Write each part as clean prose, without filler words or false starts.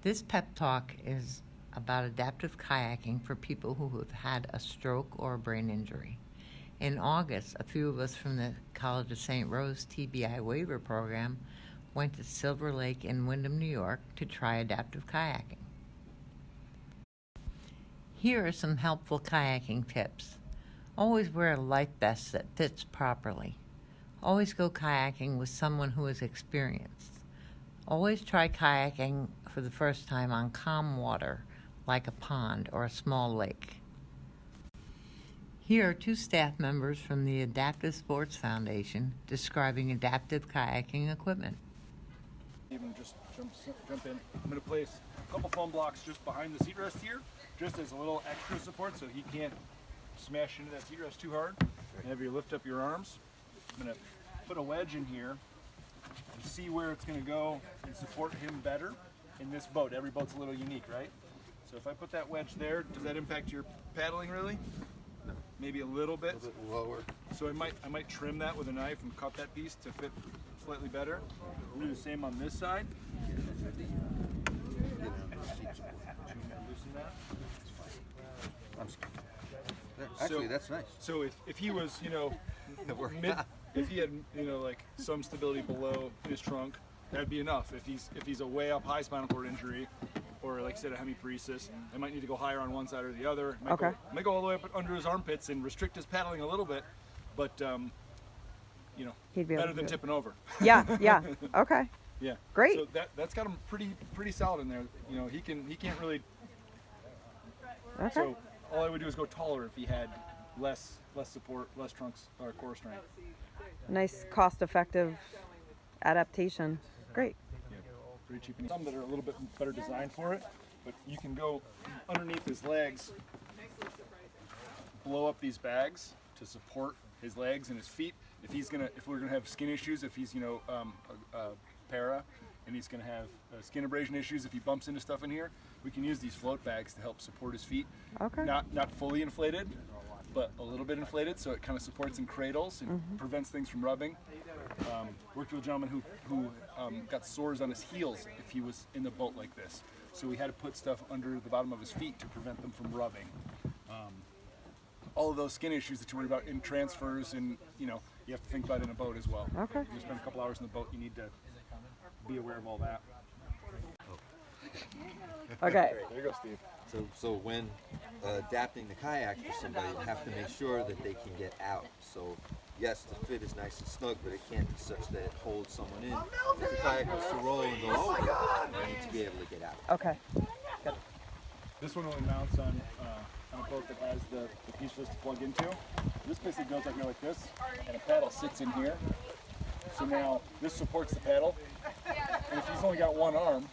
This pep talk is about adaptive kayaking for people who have had a stroke or a brain injury. In August, a few of us from the College of St. Rose TBI waiver program went to Silver Lake in Windham, New York to try adaptive kayaking. Here are some helpful kayaking tips. Always wear a life vest that fits properly. Always go kayaking with someone who is experienced. Always try kayaking for the first time on calm water, like a pond or a small lake. Here are two staff members from the Adaptive Sports Foundation describing adaptive kayaking equipment. Even just jump in. I'm going to place a couple foam blocks just behind the seat rest here, just as a little extra support so he can't smash into that seat rest too hard. Whenever you lift up your arms, I'm going to put a wedge in here and see where it's going to go and support him better in this boat. Every boat's a little unique, right? So if I put that wedge there, does that impact your paddling really? No. Maybe a little bit. A little bit lower. So I might trim that with a knife and cut that piece to fit slightly better. We'll do the same on this side. Loosen that. Actually, that's nice. So if he was, if he had, like some stability below his trunk, that'd be enough. If he's a way up high spinal cord injury, or like I said, a hemiparesis, I might need to go higher on one side or the other. Might go all the way up under his armpits and restrict his paddling a little bit, but He'd be better than tipping over. Yeah. Okay. Yeah. Great. So that's got him pretty solid in there. He can't really. Okay. So all I would do is go taller if he had less support, less trunks or core strength. Nice, cost-effective adaptation. Great. Yeah, pretty cheap. Some that are a little bit better designed for it, but you can go underneath his legs, blow up these bags to support his legs and his feet. If we're gonna have skin issues, if he's para, and he's gonna have skin abrasion issues, if he bumps into stuff in here, we can use these float bags to help support his feet. Okay. Not fully inflated, but a little bit inflated, so it kind of supports and cradles and prevents things from rubbing. Worked with a gentleman who got sores on his heels if he was in the boat like this, so we had to put stuff under the bottom of his feet to prevent them from rubbing. All of those skin issues that you worry about in transfers, and you have to think about in a boat as well. Okay. If you spend a couple hours in the boat, you need to be aware of all that. Okay. There you go, Steve. So when adapting the kayak for somebody, you have to make sure that they can get out. So yes, the fit is nice and snug, but it can't be such that it holds someone in. If the kayak was to roll and go over, you need to be able to get out. Okay. Good. This one only mounts on a boat that has the piece for us to plug into. This basically goes like this, and a paddle sits in here. So now this supports the paddle, and if he's only got one arm,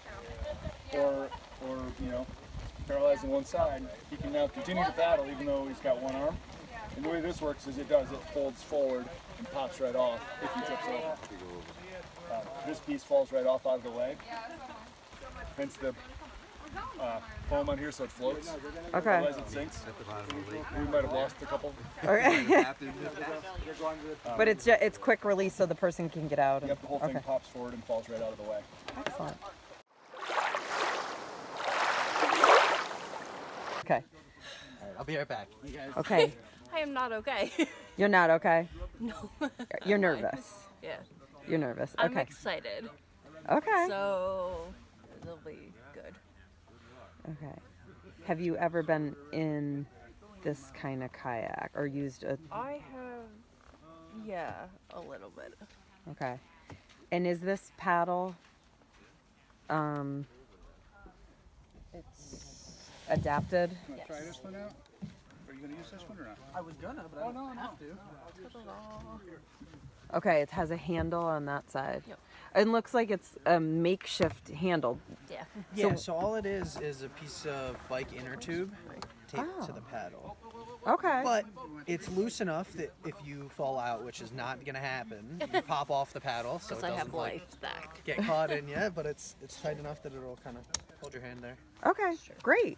or paralyzed on one side, he can now continue to paddle even though he's got one arm. And the way this works is it folds forward and pops right off if he tips over. This piece falls right off out of the way, hence the foam on here so it floats. Okay. Otherwise it sinks. We might have lost a couple. Okay. But it's quick release so the person can get out. Yep, the whole thing pops forward and falls right out of the way. Excellent. Okay. I'll be right back. Okay. I am not okay. You're not okay? No. You're nervous. Yeah. You're nervous. I'm Okay. excited. Okay. So it'll be good. Okay. Have you ever been in this kind of kayak or used a... I have, yeah, a little bit. Okay. And is this paddle, it's adapted? Yes. Try this one out? Are you going to use this one or not? I was gonna, but I don't have to. Okay, it has a handle on that side. Yep. It looks like it's a makeshift handle. Yeah. Yeah, so all it is a piece of bike inner tube taped to the paddle. Okay. But it's loose enough that if you fall out, which is not gonna happen, you pop off the paddle, so it Because I doesn't have life stack. get caught in you. But it's tight enough that it'll kind of hold your hand there. Okay, great.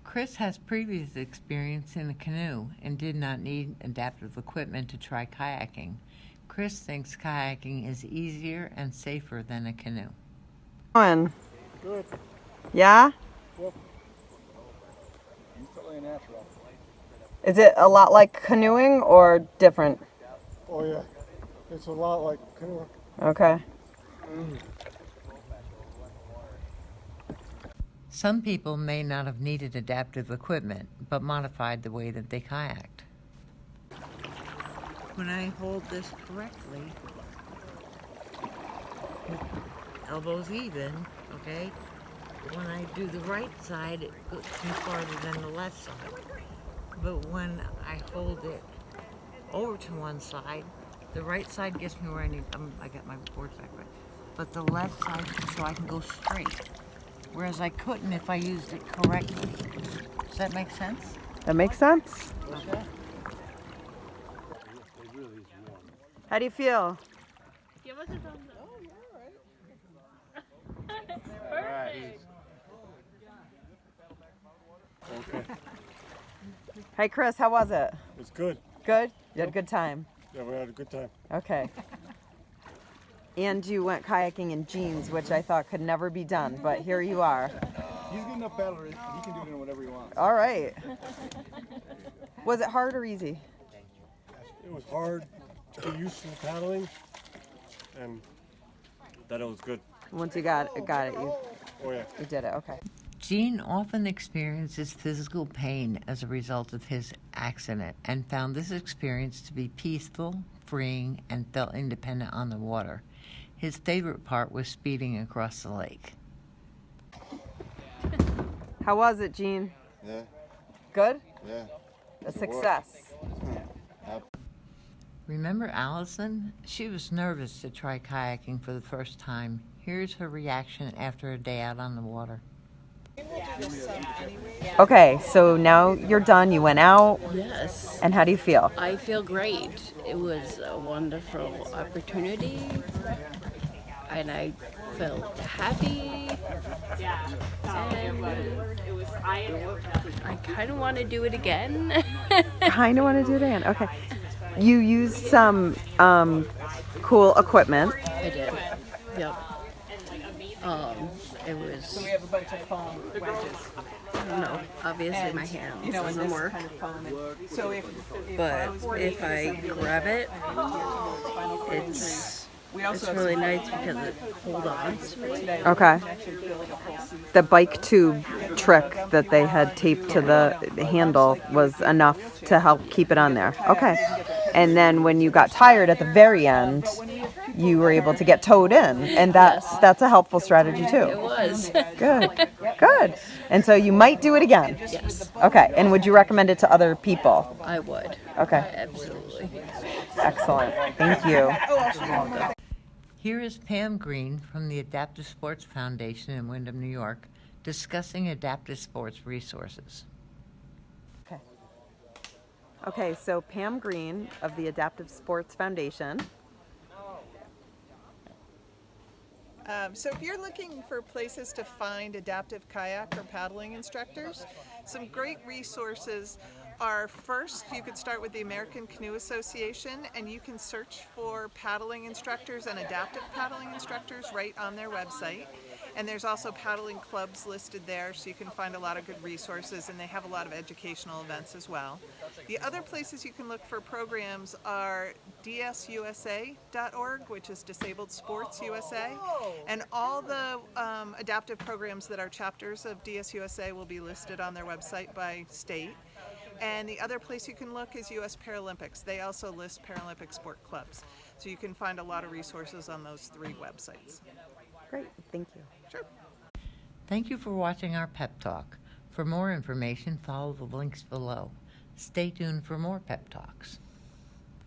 Chris has previous experience in a canoe and did not need adaptive equipment to try kayaking. Chris thinks kayaking is easier and safer than a canoe. Good. Yeah? He's totally natural. Is it a lot like canoeing or different? Oh yeah, it's a lot like canoe. Okay. Some people may not have needed adaptive equipment, but modified the way that they kayaked. When I hold this correctly, elbows even, okay? When I do the right side, it goes farther than the left side. But when I hold it over to one side, the right side gets me where I need. I got my board back right, but the left side so I can go straight. Whereas I couldn't if I used it correctly. Does that make sense? That makes sense. Okay. How do you feel? Give us a thumbs up. Okay. Hey, Chris, how was it? It's good. Good? You had a good time? Yeah, we had a good time. Okay. And you went kayaking in jeans, which I thought could never be done, but here you are. He's good enough paddler. He can do it in whatever he wants. All right. Was it hard or easy? It was hard to get used to the paddling, and that it was good. Once you got it, you Oh yeah. did it. Okay. Gene often experiences physical pain as a result of his accident and found this experience to be peaceful, freeing, and felt independent on the water. His favorite part was speeding across the lake. How was it, Gene? Yeah, Good? yeah. A success. Remember Allison? She was nervous to try kayaking for the first time. Here's her reaction after a day out on the water. Okay, so now you're done. You went out. Yes, And how do you feel? I feel great. It was a wonderful opportunity, and I felt happy. And I kind of want to do it again. Kind of want to do it again. Okay. You used some cool equipment. I did. Yep. It was. We have a bunch of foam wedges. No, obviously my hands doesn't work. So if But if I grab it, it's really nice because it holds on to me. Okay. The bike tube trick that they had taped to the handle was enough to help keep it on there. Okay. And then when you got tired at the very end, you were able to get towed in, and that's a helpful strategy It too. was. Good. Good. And so you might do it again. Yes, Okay. And would you recommend it to other people? I would. Okay. Absolutely. Excellent. Thank you. Here is Pam Greene from the Adaptive Sports Foundation in Windham, New York, discussing adaptive sports resources. Okay, so Pam Greene of the Adaptive Sports Foundation. So if you're looking for places to find adaptive kayak or paddling instructors, some great resources are, first, you could start with the American Canoe Association, and you can search for paddling instructors and adaptive paddling instructors right on their website. And there's also paddling clubs listed there, so you can find a lot of good resources, and they have a lot of educational events as well. The other places you can look for programs are dsusa.org, which is Disabled Sports USA, and all the adaptive programs that are chapters of DSUSA will be listed on their website by state. And the other place you can look is US Paralympics. They also list Paralympic sport clubs. So you can find a lot of resources on those three websites. Great, thank you. Sure. Thank you for watching our Pep Talk. For more information, follow the links below. Stay tuned for more Pep Talks.